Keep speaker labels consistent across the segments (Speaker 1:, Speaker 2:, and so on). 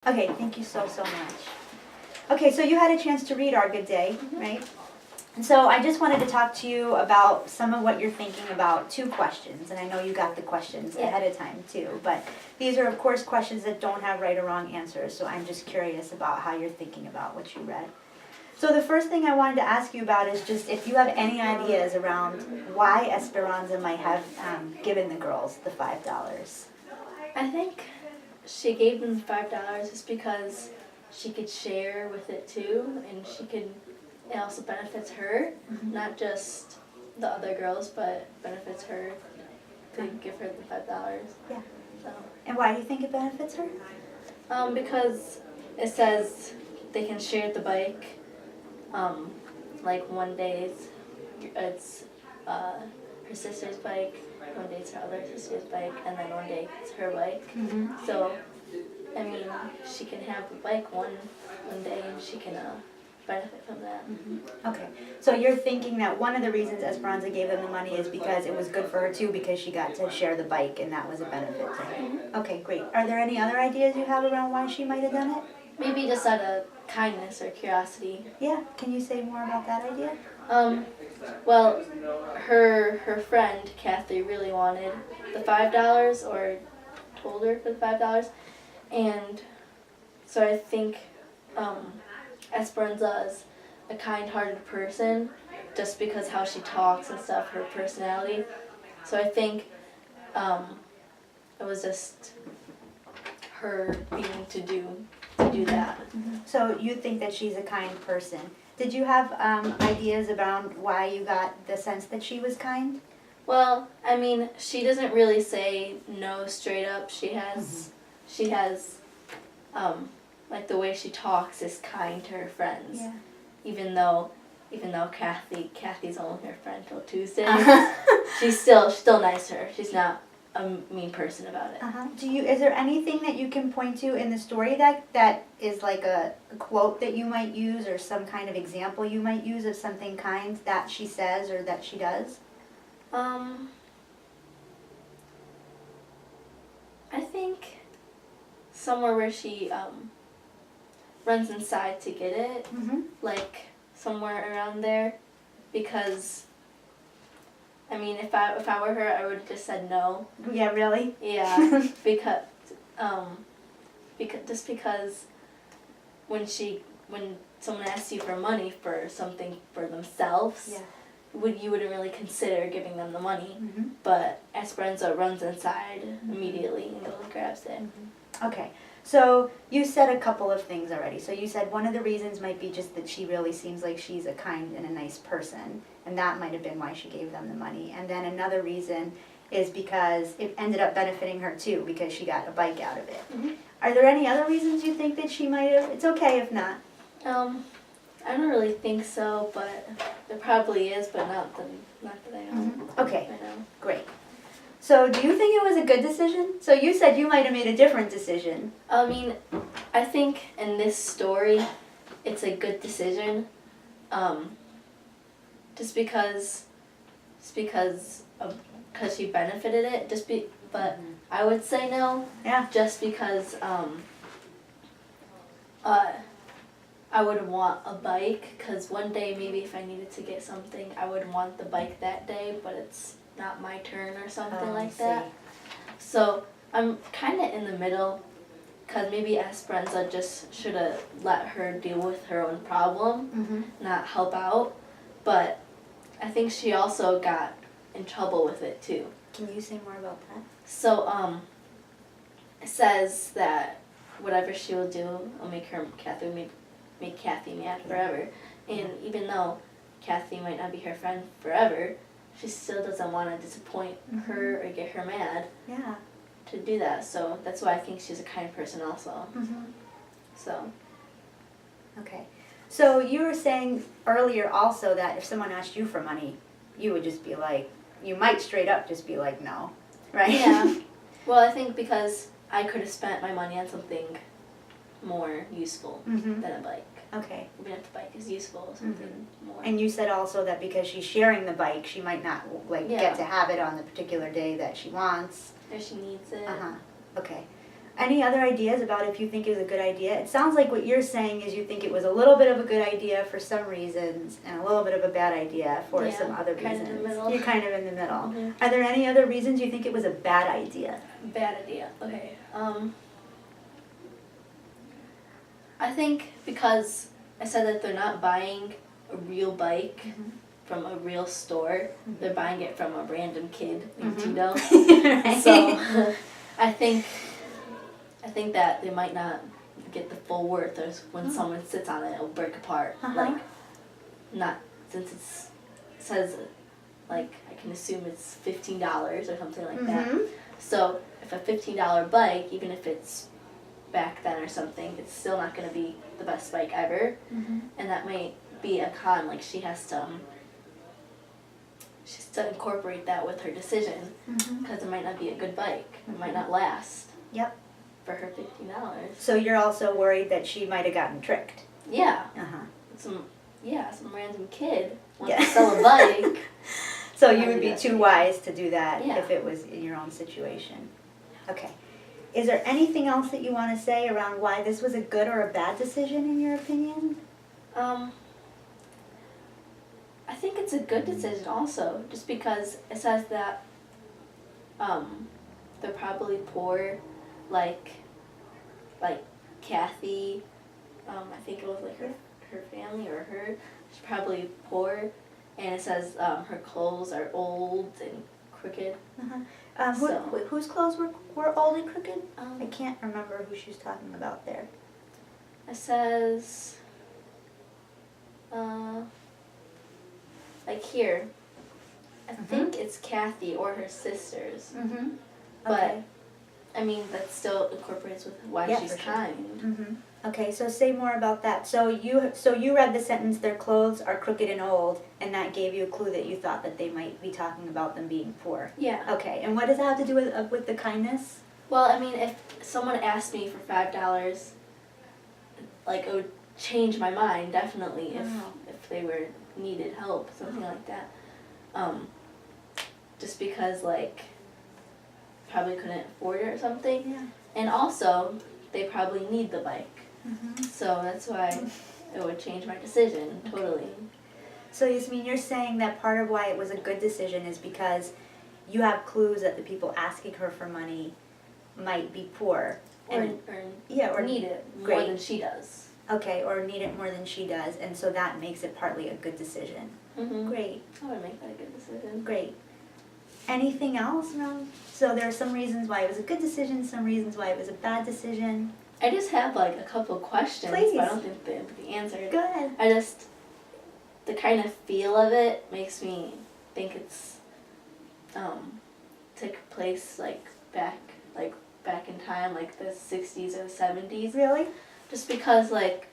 Speaker 1: Okay, thank you so much. Okay, so you had a chance to read Our Good Day, right? And so I just wanted to talk to you about some of what you're thinking about, two questions, and I know you got the questions ahead of time too, but these are of course questions that don't have right or wrong answers, so I'm just curious about how you're thinking about what you read. So the first thing I wanted to ask you about is just if you have any ideas around why Esperanza might have given the girls the $5.
Speaker 2: I think she gave them $5 just because she could share with it too, and it also benefits her, not just the other girls, but benefits her to give her the $5.
Speaker 1: Yeah.
Speaker 2: So,
Speaker 1: And why do you think it benefits her?
Speaker 2: because it says they can share the bike. Like one day it's her sister's bike, one day it's her other sister's bike, and then one day it's her bike. So, I mean, she can have the bike one day and she can benefit from that.
Speaker 1: Okay, so you're thinking that one of the reasons Esperanza gave them the money is because it was good for her too, because she got to share the bike and that was a benefit to her. Okay, great. Are there any other ideas you have around why she might have done it?
Speaker 2: Maybe just out of kindness or curiosity.
Speaker 1: Yeah, can you say more about that idea?
Speaker 2: Well, her friend Kathy really wanted the $5, or told her for the $5, and so I think Esperanza is a kind-hearted person, just because how she talks and stuff, her personality. So I think it was just her being to do that.
Speaker 1: So you think that she's a kind person. Did you have ideas around why you got the sense that she was kind?
Speaker 2: Well, I mean, she doesn't really say no straight up. She has, like the way she talks is kind to her friends.
Speaker 1: Yeah.
Speaker 2: Even though Kathy's only her friend till Tuesday, she's still nice to her. She's not a mean person about it.
Speaker 1: Is there anything that you can point to in the story that is like a quote that you might use, or some kind of example you might use of something kind that she says or that she does?
Speaker 2: I think somewhere where she runs inside to get it, like somewhere around there, because I mean, if I were her, I would have just said no.
Speaker 1: Yeah, really?
Speaker 2: Yeah, because when someone asks you for money for something for themselves, you wouldn't really consider giving them the money. But Esperanza runs inside immediately and goes and grabs it.
Speaker 1: Okay, so you said a couple of things already. So you said one of the reasons might be just that she really seems like she's a kind and a nice person, and that might have been why she gave them the money. And then another reason is because it ended up benefiting her too, because she got a bike out of it. Are there any other reasons you think that she might have? It's okay if not.
Speaker 2: I don't really think so, but there probably is, but not that I know.
Speaker 1: Okay,
Speaker 2: I know.
Speaker 1: great. So do you think it was a good decision? So you said you might have made a different decision.
Speaker 2: I mean, I think in this story, it's a good decision. Just because she benefited it. But I would say no.
Speaker 1: Yeah.
Speaker 2: Just because I would want a bike, because one day maybe if I needed to get something, I would want the bike that day, but it's not my turn or something like that. So I'm kind of in the middle, because maybe Esperanza just should have let her deal with her own problem, not help out. But I think she also got in trouble with it too.
Speaker 1: Can you say more about that?
Speaker 2: So it says that whatever she will do will make Kathy mad forever. And even though Kathy might not be her friend forever, she still doesn't want to disappoint her or get her mad.
Speaker 1: Yeah.
Speaker 2: To do that. So that's why I think she's a kind person also. So.
Speaker 1: Okay. So you were saying earlier also that if someone asked you for money, you would just be like, you might straight up just be like no, right?
Speaker 2: Yeah. Well, I think because I could have spent my money on something more useful than a bike.
Speaker 1: Okay.
Speaker 2: Even if the bike is useful, something more.
Speaker 1: And you said also that because she's sharing the bike, she might not get to have it on the particular day that she wants.
Speaker 2: Or she needs it.
Speaker 1: Okay. Any other ideas about if you think it was a good idea? It sounds like what you're saying is you think it was a little bit of a good idea for some reasons and a little bit of a bad idea for
Speaker 2: Yeah,
Speaker 1: some other
Speaker 2: kind of
Speaker 1: reasons.
Speaker 2: in the middle.
Speaker 1: You're kind of in the middle.
Speaker 2: Mhm.
Speaker 1: Are there any other reasons you think it was a bad idea?
Speaker 2: Bad idea. Okay. I think because I said that they're not buying a real bike from a real store, they're buying it from a random kid named Tito.
Speaker 1: Right.
Speaker 2: So I think that they might not get the full worth or when someone sits on it, it'll break apart. Like, not since it says, like, I can assume it's $15 or something like that. So if a $15 bike, even if it's back then or something, it's still not going to be the best bike ever. And that might be a con. Like, she has to incorporate that with her decision because it might not be a good bike. It might not last.
Speaker 1: Yep.
Speaker 2: For her $15.
Speaker 1: So you're also worried that she might have gotten tricked.
Speaker 2: Yeah.
Speaker 1: Uh-huh.
Speaker 2: Some random kid wants
Speaker 1: Yeah.
Speaker 2: to sell a bike.
Speaker 1: So you would be too wise to do that
Speaker 2: Yeah.
Speaker 1: if it was in your own situation. Okay. Is there anything else that you want to say around why this was a good or a bad decision in your opinion?
Speaker 2: I think it's a good decision also, just because it says that they're probably poor, like Kathy, I think it was like her family or her, she's probably poor, and it says her clothes are old and crooked.
Speaker 1: Whose clothes were old and crooked? I
Speaker 2: Um,
Speaker 1: can't remember who she's talking about there.
Speaker 2: It says, like here, I think it's Kathy or her sisters, but I mean that still incorporates with why
Speaker 1: Yeah,
Speaker 2: she's
Speaker 1: for sure.
Speaker 2: kind.
Speaker 1: Okay, so say more about that. So you read the sentence, their clothes are crooked and old, and that gave you a clue that you thought that they might be talking about them being poor.
Speaker 2: Yeah.
Speaker 1: Okay, and what does that have to do with the kindness?
Speaker 2: Well, I mean, if someone asked me for $5, like it would change my mind definitely if they were needed help, something like that. Just because like probably couldn't afford it or something,
Speaker 1: Yeah.
Speaker 2: and also they probably need the bike, so that's why it would change my decision totally.
Speaker 1: So Yasmin, you're saying that part of why it was a good decision is because you have clues that the people asking her for money might be poor.
Speaker 2: Or
Speaker 1: or
Speaker 2: need it more
Speaker 1: great.
Speaker 2: than she does.
Speaker 1: Okay, or need it more than she does, and so that makes it partly a good decision. Great,
Speaker 2: I would make that a good decision.
Speaker 1: great. Anything else around? So there are some reasons why it was a good decision, some reasons why it was a bad decision.
Speaker 2: I just have like a couple of questions,
Speaker 1: Please.
Speaker 2: but I don't think they'll be answered.
Speaker 1: Go ahead.
Speaker 2: I just, the kind of feel of it makes me think it's took place like back in time, like the 60s or the 70s.
Speaker 1: Really?
Speaker 2: Just because like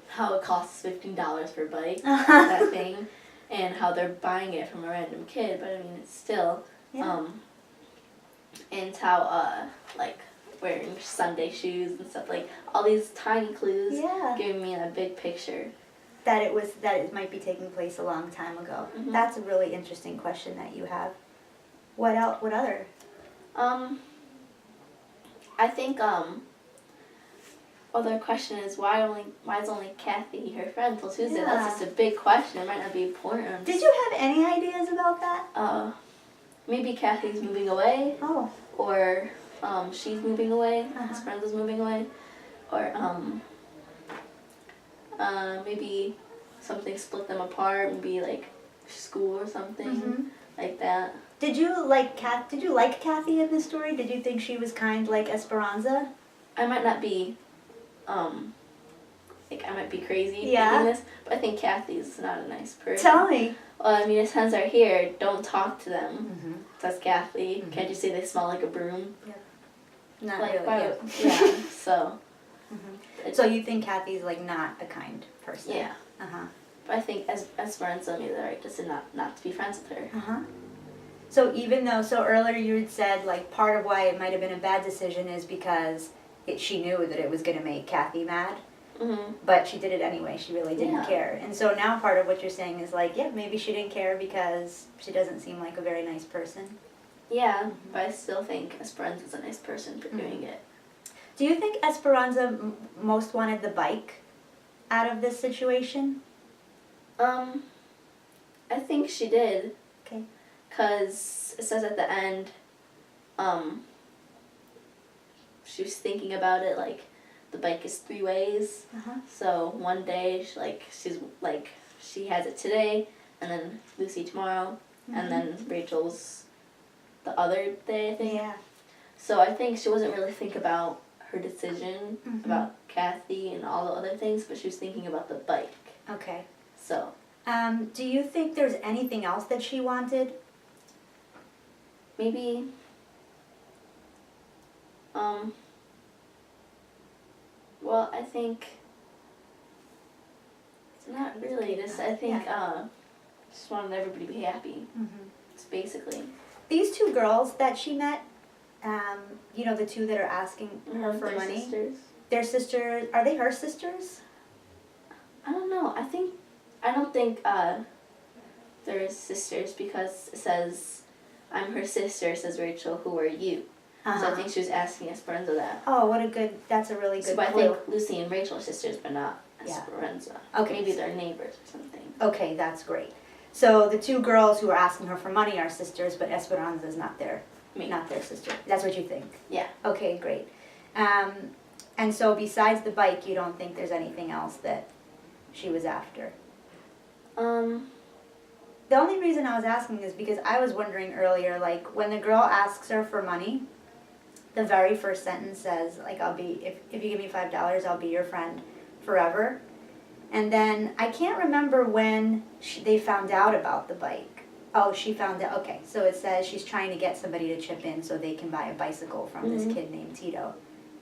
Speaker 2: how it costs $15 for a bike, that thing, and how they're buying it from a random kid, but I mean it's still,
Speaker 1: Yeah.
Speaker 2: and how like wearing Sunday shoes and stuff, like all these tiny clues
Speaker 1: Yeah.
Speaker 2: giving me a big picture.
Speaker 1: That it might be taking place a long time ago. That's a really interesting question that you have. What else? What other?
Speaker 2: I think other question is why is only Kathy her friend till Tuesday?
Speaker 1: Yeah.
Speaker 2: That's just a big question. It might not be important.
Speaker 1: Did you have any ideas about that?
Speaker 2: Maybe Kathy's moving away,
Speaker 1: Oh.
Speaker 2: or she's moving away.
Speaker 1: Uh-huh.
Speaker 2: His friend is moving away, or maybe something split them apart. Maybe like school or something like that.
Speaker 1: Did you like Kathy in this story? Did you think she was kind like Esperanza?
Speaker 2: I might not be, like I might be crazy
Speaker 1: Yeah.
Speaker 2: thinking this, but I think Kathy's not a nice person.
Speaker 1: Tell me.
Speaker 2: Well, I mean, it says right here, don't talk to them. Says Kathy. Can't you say they smell like a broom?
Speaker 1: Not
Speaker 2: Like,
Speaker 1: really.
Speaker 2: why-
Speaker 1: Yeah.
Speaker 2: yeah. So.
Speaker 1: So you think Kathy's like not a kind person?
Speaker 2: Yeah. But I think Esperanza made the right decision not to be friends with her.
Speaker 1: So so earlier you had said like part of why it might have been a bad decision is because she knew that it was going to make Kathy mad, but she did it anyway. She really didn't
Speaker 2: Yeah.
Speaker 1: care. And so now part of what you're saying is like, yeah, maybe she didn't care because she doesn't seem like a very nice person.
Speaker 2: Yeah, but I still think Esperanza's a nice person for doing it.
Speaker 1: Do you think Esperanza most wanted the bike out of this situation?
Speaker 2: I think she did.
Speaker 1: Okay.
Speaker 2: Because it says at the end, she was thinking about it like the bike is 3 ways.
Speaker 1: Uh-huh.
Speaker 2: So one day, she has it today, and then Lucy tomorrow, and then Rachel's the other day, I think.
Speaker 1: Yeah.
Speaker 2: So I think she wasn't really thinking about her decision about Kathy and all the other things, but she was thinking about the bike.
Speaker 1: Okay.
Speaker 2: So.
Speaker 1: Do you think there's anything else that she wanted?
Speaker 2: Maybe. Well, I think. It's not really. I think. Just wanted everybody to be happy. It's basically.
Speaker 1: These 2 girls that she met, you know, the 2 that are asking her for
Speaker 2: They're
Speaker 1: money.
Speaker 2: sisters.
Speaker 1: They're sisters. Are they her sisters?
Speaker 2: I don't know. I don't think they're sisters because it says, "I'm her sister," says Rachel. "Who are you?" So I think she was asking Esperanza that.
Speaker 1: Oh, that's a really good
Speaker 2: So I
Speaker 1: clue.
Speaker 2: think Lucy and Rachel are sisters, but not Esperanza.
Speaker 1: Okay.
Speaker 2: Maybe they're neighbors or something.
Speaker 1: Okay, that's great. So the 2 girls who are asking her for money are sisters, but Esperanza is not their sister. That's what you think?
Speaker 2: Yeah.
Speaker 1: Okay, great. And so besides the bike, you don't think there's anything else that she was after? The only reason I was asking is because I was wondering earlier, like, when the girl asks her for money, the very first sentence says, like, if you give me $5, I'll be your friend forever. And then I can't remember when they found out about the bike. Oh, she found out, okay, so it says she's trying to get somebody to chip in so they can buy a bicycle from this kid named Tito.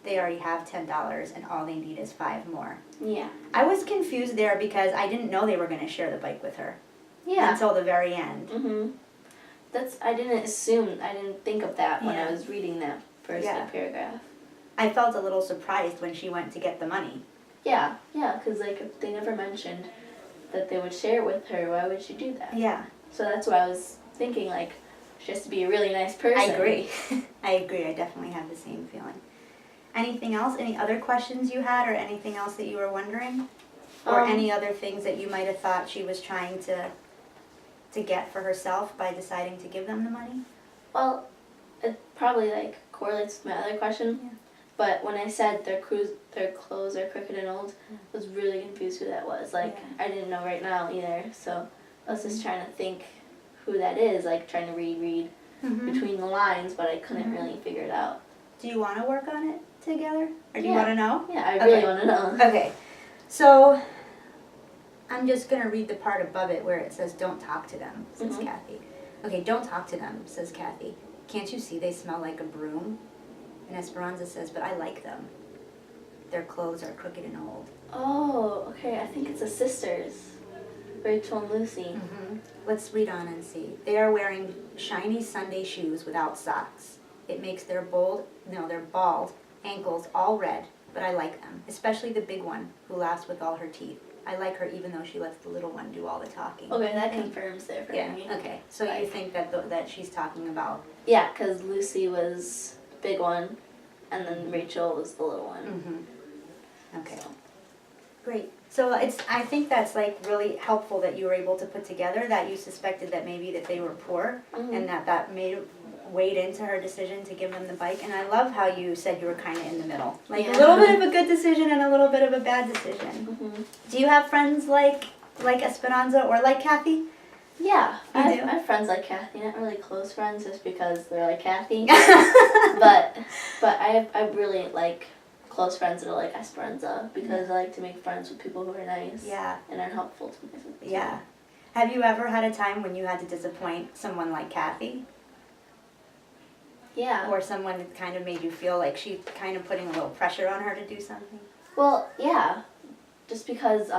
Speaker 1: They already have $10 and all they need is 5 more.
Speaker 2: Yeah.
Speaker 1: I was confused there because I didn't know they were going to share the bike with her.
Speaker 2: Yeah.
Speaker 1: Until the very end.
Speaker 2: I didn't think of that when I was reading that first paragraph.
Speaker 1: I felt a little surprised when she went to get the money.
Speaker 2: Yeah, because if they never mentioned that they would share it with her, why would she do that?
Speaker 1: Yeah.
Speaker 2: So that's why I was thinking, she has to be a really nice person.
Speaker 1: I agree. I definitely have the same feeling. Anything else? Any other questions you had or anything else that you were wondering? Or any other things that you might have thought she was trying to get for herself by deciding to give them the money?
Speaker 2: Well, it probably correlates with my other question.
Speaker 1: Yeah.
Speaker 2: But when I said their clothes are crooked and old, I was really confused who that was. I didn't know right now either. So I was just trying to think who that is, trying to read between the lines, but I couldn't really figure it out.
Speaker 1: Do you want to work on it together? Or do you want to know?
Speaker 2: Yeah, I really want to know.
Speaker 1: Okay. So I'm just going to read the part above it where it says, "Don't talk to them," says Kathy. Okay, "Don't talk to them," says Kathy. "Can't you see they smell like a broom?" And Esperanza says, "But I like them. Their clothes are crooked and old."
Speaker 2: Oh, okay. I think it's the sisters, Rachel and Lucy.
Speaker 1: Let's read on and see. "They are wearing shiny Sunday shoes without socks. It makes their bald ankles all red, but I like them, especially the big one who laughs with all her teeth. I like her even though she lets the little one do all the talking."
Speaker 2: Okay, that confirms it for me.
Speaker 1: Okay. So you think that she's talking about...
Speaker 2: Yeah, because Lucy was the big one, and then Rachel was the little one.
Speaker 1: Okay. So. Great. So I think that's really helpful that you were able to put together that you suspected that maybe that they were poor and that weighed into her decision to give them the bike. And I love how you said you were kind of in the middle. A little bit of a good decision and a little bit of a bad decision. Do you have friends like Esperanza or like Kathy?
Speaker 2: Yeah,
Speaker 1: You
Speaker 2: I
Speaker 1: do?
Speaker 2: have friends like Kathy, not really close friends just because they're like Kathy. but I really like close friends that are like Esperanza because I like to make friends with people who are nice and are helpful to me.
Speaker 1: Yeah. Have you ever had a time when you had to disappoint someone like Kathy?
Speaker 2: Yeah.
Speaker 1: Or someone that kind of made you feel like she's kind of putting a little pressure on her to do something?
Speaker 2: Well, yeah. Just because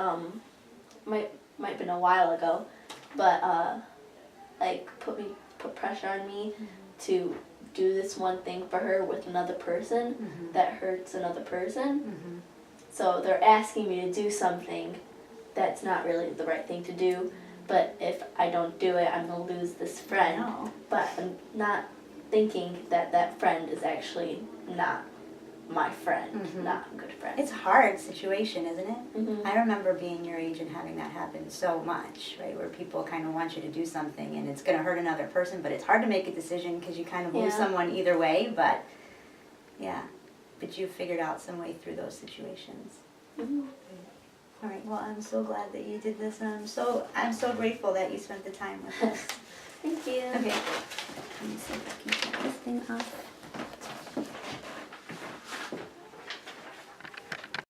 Speaker 2: might have been a while ago, but put pressure on me to do this one thing for her with another person that hurts another person. So they're asking me to do something that's not really the right thing to do, but if I don't do it, I'm gonna lose this friend.
Speaker 1: No.
Speaker 2: But I'm not thinking that that friend is actually not my friend,
Speaker 1: Mhm.
Speaker 2: not a good friend.
Speaker 1: It's a hard situation, isn't it?
Speaker 2: Mhm.
Speaker 1: I remember being your age and having that happen so much, right? Where people kind of want you to do something and it's going to hurt another person, but it's hard to make a decision because you kind of lose
Speaker 2: Yeah.
Speaker 1: someone either way. But yeah, but you figured out some way through those situations.
Speaker 2: Mhm.
Speaker 1: All right. Well, I'm so glad that you did this, and I'm so grateful that you spent the time with us.
Speaker 2: Thank you.
Speaker 1: Okay. Let me see if I can get this thing off.